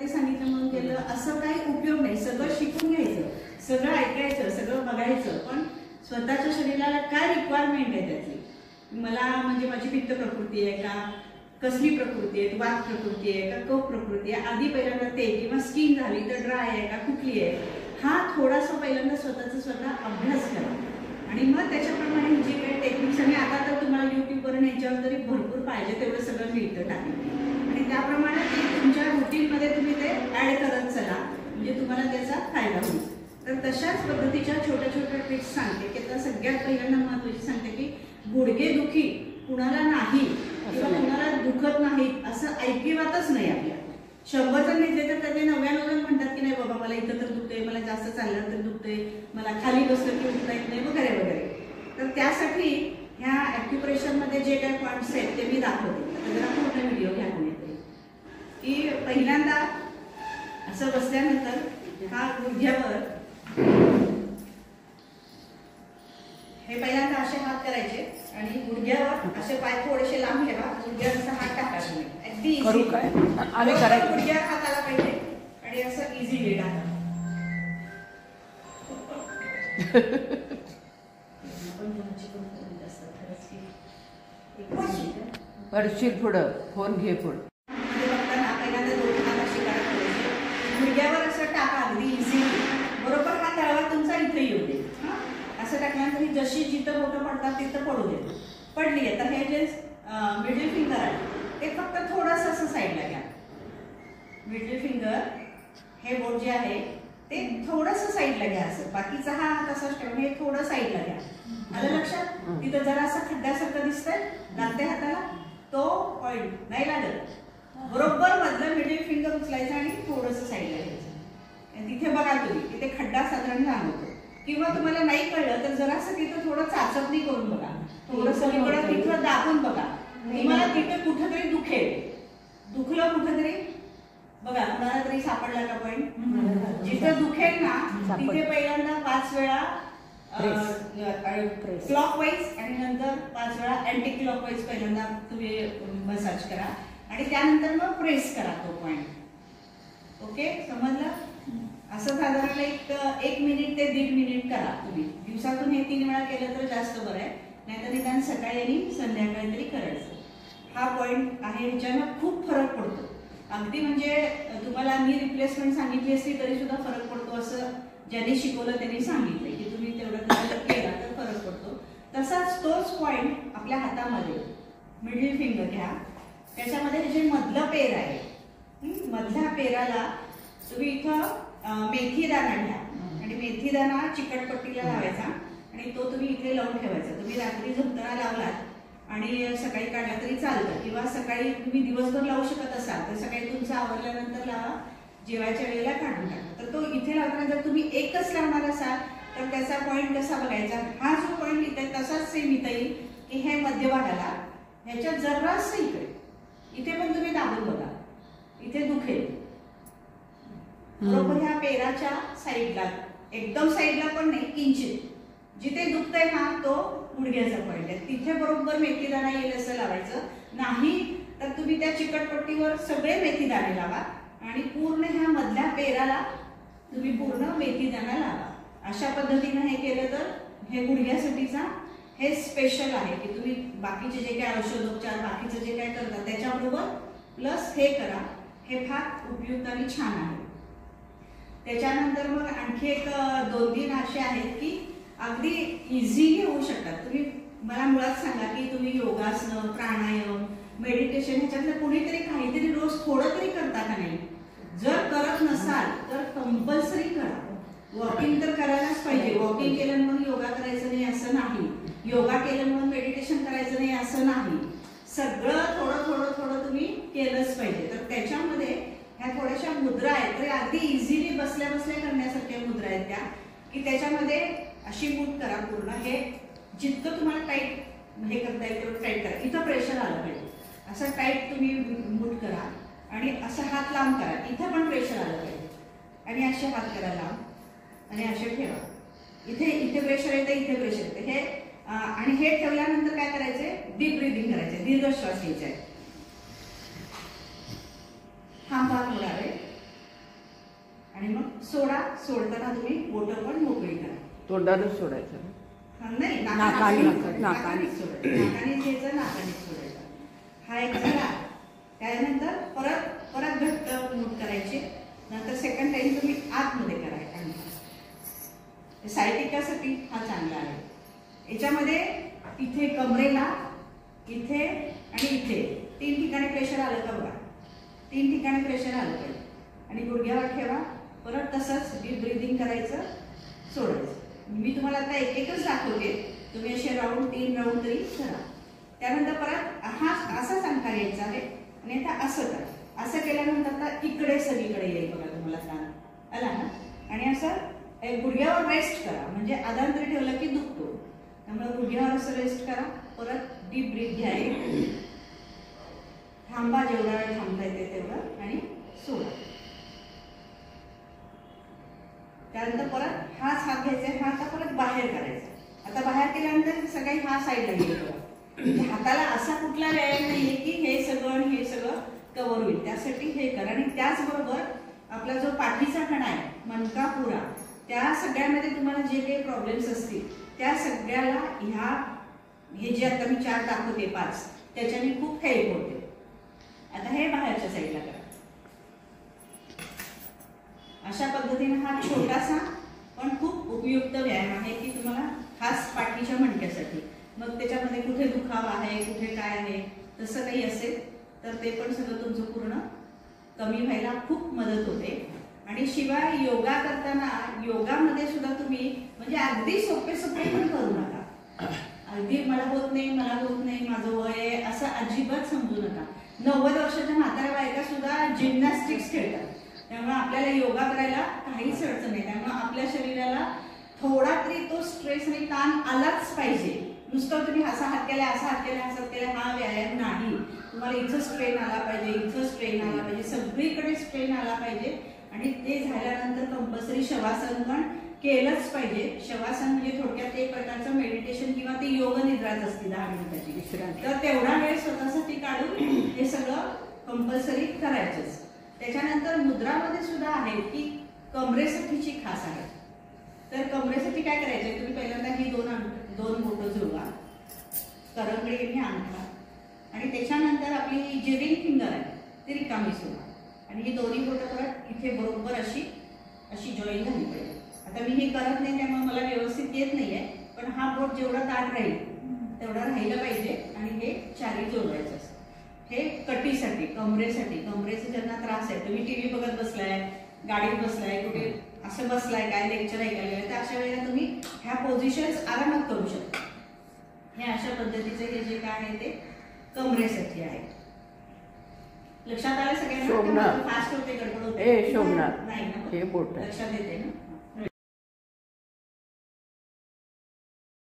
ते सांगितलं म्हणून केलं असं काही उपयोग नाही. सगळं शिकून घ्यायचं, सगळं ऐकायचं, सगळं बघायचं, पण स्वतःच्या शरीराला काय रिक्वायरमेंट आहे त्यातली, मला म्हणजे माझी पित्त प्रकृती आहे का, कसली प्रकृती आहे, वात प्रकृती आहे का, कफ प्रकृती आहे, आधी पहिल्यांदा ते, किंवा स्किन झाली तर ड्राय आहे का, कुठली आहे, हा थोडासा पहिल्यांदा स्वतः अभ्यास करा आणि मग त्याच्याप्रमाणे जे काही टेक्निक्स, आणि आता तर तुम्हाला युट्यूबवर याच्यावर तरी भरपूर पाहिजे तेवढं सगळं मिळतं टाकलं, आणि त्याप्रमाणे ते तुमच्या रुटीनमध्ये तुम्ही ते ॲड करत चला, म्हणजे तुम्हाला त्याचा फायदा होईल. तर तशाच पद्धतीच्या छोट्या छोट्या ट्रिक्स सांगते की आता सगळ्यात पहिल्यांदा महत्त्वाची सांगते की गुडघेदुखी कुणाला नाही किंवा कुणाला दुखत नाही असं ऐकिवातच नाही. आपल्या 100 जण घेतले तर त्याचे 99 जण म्हणतात की नाही बाबा मला इथं तर दुखतंय, मला जास्त चाललं तर दुखतंय, मला खाली बसलं की उठता येत नाही वगैरे वगैरे. तर त्यासाठी ह्या ॲक्युप्रेशरमध्ये जे काही पॉईंट्स आहेत ते मी दाखवते. तर जरा पूर्ण व्हिडिओ घ्या येते की पहिल्यांदा असं बसल्यानंतर हा गुडघ्यावर हे पहिल्यांदा असे हात करायचे आणि गुडघ्यावर असे पाय थोडेसे लांब ठेवा, गुडघ्याचा हात टाकायचा नाही, अगदी इझी आम्ही करायचं, गुडघ्या हाताला पाहिजे आणि असं इझिली टाका. पडशील पुढं, फोन घे पुढं. पहिल्यांदा दोन हात असे करायचे, गुडघ्यावर असं टाका अगदी इझिली, बरोबर हा तळवा तुमचा इथे येऊ दे. असं टाकल्यानंतर जशी जिथं बोटं पडतात तिथं पडू दे. पडली आहे तर हे जे मिडल फिंगर आहे ते फक्त थोडंसं असं साईडला घ्या. मिडल फिंगर हे बोट जे आहे ते थोडंसं साईडला घ्या, असं बाकीचा हा तसंच ठेवून हे थोडं साईडला घ्या. आलं लक्षात? तिथं जरा असं खड्ड्यासारखं दिसतंय लागते हाताला, तो पॉईंट नाही लागत, बरोबर मधलं मिडल फिंगर उचलायचं आणि थोडंसं साईडला घ्यायचं. तिथे बघा तुम्ही तिथे खड्डा साधारण जाणवतो, किंवा तुम्हाला नाही कळलं तर जरासं तिथं थोडं चाचपणी करून बघा, थोडंसं तिथं दाबून बघा, तुम्हाला तिथे कुठेतरी दुखेल, दुखलं कुठेतरी बघा, कुणाला तरी सापडला का पॉईंट, जिथं दुखेल ना तिथे पहिल्यांदा 5 वेळा क्लॉकवाईज आणि नंतर 5 वेळा अँटी क्लॉकवाईज पहिल्यांदा तुम्ही मसाज करा आणि त्यानंतर मग प्रेस करा तो पॉईंट. ओके, समजलं? असं साधारण एक मिनिट ते 1.5 मिनिट करा तुम्ही. दिवसातून हे 3 वेळा केलं तर जास्त बरं आहे, नाहीतर निदान सकाळी आणि संध्याकाळी तरी करायचं. हा पॉईंट आहे, ह्याच्यानं खूप फरक पडतो. अगदी म्हणजे तुम्हाला मी रिप्लेसमेंट सांगितली असली तरी सुद्धा फरक पडतो, असं ज्यांनी शिकवलं त्यांनी सांगितलं की तुम्ही तेवढं केला तर फरक पडतो. तसाच तोच पॉईंट आपल्या हातामध्ये मिडल फिंगर घ्या, त्याच्यामध्ये जे मधलं पेर आहे, मधल्या पेराला तुम्ही इथं मेथी दाणा घ्या आणि मेथी दाणा चिकटपट्टीला लावायचा आणि तो तुम्ही इथे लावून ठेवायचा. तुम्ही रात्री झोपताना लावलात आणि सकाळी काढला तरी चालतं, किंवा सकाळी तुम्ही दिवसभर लावू शकत असाल तर सकाळी तुमचं आवरल्यानंतर लावा, जेवायच्या वेळेला काढून टाका. तर तो इथे लावताना जर तुम्ही एकच लावणार असाल तर त्याचा पॉईंट कसा बघायचा, हा जो पॉईंट इथे तसाच सेम इथं येईल की हे मध्यभागाला ह्याच्यात जरासं इथे पण तुम्ही दाबून बघा, इथे दुखेल बरोबर ह्या पेराच्या साईडला, एकदम साईडला पण नाही, किंचित जिथे दुखतंय ना तो गुडघ्याचा पॉईंट आहे, तिथे बरोबर मेथी दाणा येईल असं लावायचं. नाही तर तुम्ही त्या चिकटपट्टीवर सगळे मेथी दाणे लावा आणि पूर्ण ह्या मधल्या पेराला तुम्ही पूर्ण मेथी दाणा लावा. अशा पद्धतीने हे केलं तर हे गुडघ्यासाठीचा हे स्पेशल आहे की तुम्ही बाकीचे जे काही औषधोपचार बाकीचं जे काय करता त्याच्याबरोबर प्लस हे करा, हे फार उपयुक्त आणि छान आहे. त्याच्यानंतर मग आणखी एक 2-3 असे आहेत की अगदी इझिली होऊ शकतात. तुम्ही मला मुळात सांगा की तुम्ही योगासनं, प्राणायाम, मेडिटेशन ह्याच्यातलं कुणीतरी काहीतरी रोज थोडं तरी करता का नाही? जर करत नसाल तर कंपल्सरी करा. वॉकिंग तर करायलाच पाहिजे. वॉकिंग केलं म्हणून योगा करायचं नाही असं नाही, योगा केलं म्हणून मेडिटेशन करायचं नाही असं नाही. सगळं थोडं थोडं थोडं तुम्ही केलंच पाहिजे. तर त्याच्यामध्ये ह्या थोड्याशा मुद्रा आहेत, तर अगदी इझिली बसल्या बसल्या करण्यासारख्या मुद्रा आहेत त्या, की त्याच्यामध्ये अशी मूठ करा पूर्ण. हे जितकं तुम्हाला टाईट हे करता येईल तेवढं टाईट करा. इथं प्रेशर आलं पाहिजे, असं टाईट तुम्ही मूठ करा आणि असं हात लांब करा, इथं पण प्रेशर आलं पाहिजे आणि असे हात करा लांब आणि असे ठेवा. इथे प्रेशर येतं, इथे प्रेशर येतं. हे आणि हे ठेवल्यानंतर काय करायचंय, डीप ब्रीदिंग करायचंय, दीर्घ श्वास घ्यायचा आहे. हा भाग होणार आहे सोडताना तुम्ही बोटं पण मोकळी करा. तोंडानच सोडायचं. नाही, नाकाने नाकानेच सोडायचं. नाकाने घ्यायचं, नाकानेच सोडायचं. हा एक झाला. त्यानंतर परत घट्ट मूठ करायचे. नंतर सेकंड टाइम तुम्ही आतमध्ये करायचं. सायटिकासाठी हा चांगला आहे. याच्यामध्ये इथे कमरेला, इथे आणि इथे 3 ठिकाणी प्रेशर आलं का बघा. 3 ठिकाणी प्रेशर आलं पाहिजे. आणि गुडघ्यावर ठेवा. परत तसंच डीप ब्रिदिंग करायचं, सोडायचं. मी तुम्हाला आता एक एकच दाखवते. तुम्ही असे राऊंड 3 राऊंड तरी करा. त्यानंतर परत हा असाच अंकार यायचा आहे आणि आता असं करा. असं केल्यानंतर आता इकडे सगळीकडे येईल बघा. तुम्हाला ताण आला ना. आणि असं गुडघ्यावर रेस्ट करा. म्हणजे आधांतरी ठेवलं की दुखतो. त्यामुळे गुडघ्यावर असं रेस्ट करा. परत डीप ब्रीथ घ्या. थांबा, जेवढा वेळ थांबता येते तेवढं आणि सोडा. त्यानंतर परत हाच हात घ्यायचा. हा आता परत बाहेर काढायचा. आता बाहेर केल्यानंतर सगळी हा साईडला गेलो. हाताला असा कुठला व्यायाम नाहीये की हे सगळं कव्हर होईल. त्यासाठी हे करा. आणि त्याचबरोबर आपला जो पाठीचा कणा आहे, मणका पुरा, त्या सगळ्यामध्ये तुम्हाला जे काही प्रॉब्लेम्स असतील त्या सगळ्याला हे जे आता मी 4 दाखवते 5 त्याच्याने खूप हेल्प होते. आता हे बाहेरच्या साईडला करा. अशा पद्धतीने हा छोटासा पण खूप उपयुक्त व्यायाम आहे की तुम्हाला खास पाठीच्या मणक्यासाठी. मग त्याच्यामध्ये कुठे दुखावा आहे, कुठे काय आहे, तसं काही असेल तर ते पण सगळं तुमचं पूर्ण कमी व्हायला खूप मदत होते. आणि शिवाय योगा करताना योगामध्ये सुद्धा तुम्ही म्हणजे अगदी सोपे पण करू नका. अगदी मला होत नाही, माझं वय आहे असं अजिबात समजू नका. 90 वर्षाच्या म्हाताऱ्या बायका सुद्धा जिम्नॅस्टिक्स खेळतात. त्यामुळे आपल्याला योगा करायला काहीच अडचण नाही. त्यामुळे आपल्या शरीराला थोडा तरी तो स्ट्रेस आणि ताण आलाच पाहिजे. नुसतं तुम्ही असा हात केला, हा व्यायाम नाही. तुम्हाला इथं स्ट्रेन आला पाहिजे, इथं स्ट्रेन आला पाहिजे, सगळीकडे स्ट्रेन आला पाहिजे. आणि ते झाल्यानंतर कंपल्सरी शवासन पण केलंच पाहिजे. शवासन म्हणजे थोडक्यात एक प्रकारचं मेडिटेशन किंवा ते योग निद्राच असते 10 मिनिटाची विश्रांती. तर तेवढा वेळ स्वतःसाठी काढून हे सगळं कंपल्सरी करायचंच. त्याच्यानंतर मुद्रामध्ये सुद्धा आहे की कमरेसाठीची खास आहे. तर कमरेसाठी काय करायचंय, तुम्ही पहिल्यांदा ही दोन बोटं जुळवा, करंगडीने अंगठा, आणि त्याच्यानंतर आपली जी रिंग फिंगर आहे ती रिकामी सोडा. आणि ही दोन्ही बोटं परत इथे बरोबर अशी जॉईन झाली पाहिजे. आता मी हे करत नाही त्यामुळे मला व्यवस्थित येत नाहीये, पण हा बोट जेवढा ताट राहील तेवढा राहिला पाहिजे. आणि हे 4ही जोडायचं असतं. हे कटीसाठी, कमरेचा ज्यांना त्रास आहे, तुम्ही टीव्ही बघत बसलाय, गाडीत बसलाय, कुठे असं बसलाय, काय लेक्चर ऐकायला, तर अशा वेळेला तुम्ही ह्या पोझिशन्स आरामात करू शकता. हे अशा पद्धतीचे हे जे काय आहे ते कमरेसाठी आहे. लक्षात आलं सगळ्यांना? फास्ट होते, गडबड होते शोभणार नाही ना? हे बोट लक्षात येते ना?